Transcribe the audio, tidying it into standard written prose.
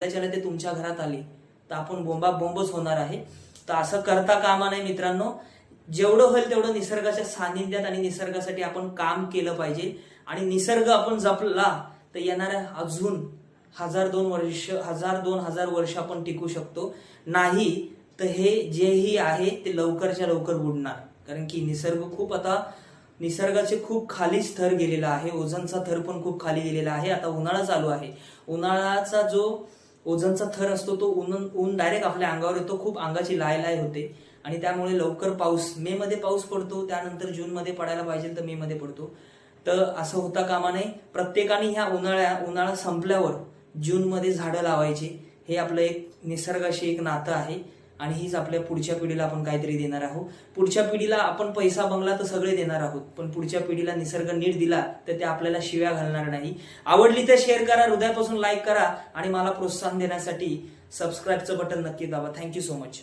त्याच्याने ते तुमच्या घरात आले तर आपण बोंबच होणार आहे. तर असं करता कामा नये मित्रांनो. जेवढं होईल तेवढं निसर्गाच्या सानिध्यात आणि निसर्गासाठी आपण काम केलं पाहिजे. आणि निसर्ग आपण जपला तर येणाऱ्या अजून 1000-2000 वर्ष आपण टिकू शकतो. नाही तर हे जेही आहे ते लवकरच्या लवकर बुडणार. कारण की निसर्गाचे खूप खाली स्तर गेलेला आहे. ओझोनचा थर पण खूप खाली गेलेला आहे. आता उन्हाळा चालू आहे. उन्हाळ्याचा जो ओझोनचा थर असतो तो ऊन डायरेक्ट आपल्या अंगावर येतो. खूप अंगाची लाय होते आणि त्यामुळे लवकर मे मध्ये पाऊस पडतो. त्यानंतर जून मध्ये पडायला पाहिजे तर मे मध्ये पडतो. तर असं होता कामा नये. प्रत्येकाने ह्या उन्हाळा संपल्यावर जून मध्ये झाडं लावायची. हे आपलं एक निसर्गाशी एक नातं आहे आणि हीच आपल्या पुढच्या पिढीला आपण काहीतरी देणार आहोत. पुढच्या पिढीला आपण पैसा बंगला तर सगळे देणार आहोत, पण पुढच्या पिढीला निसर्ग नीट दिला तर ते आपल्याला शिव्या घालणार नाही. आवडली तर शेअर करा, हृदयापासून लाईक करा आणि मला प्रोत्साहन देण्यासाठी सबस्क्राईबचं बटन नक्की दाबा. Thank you so much.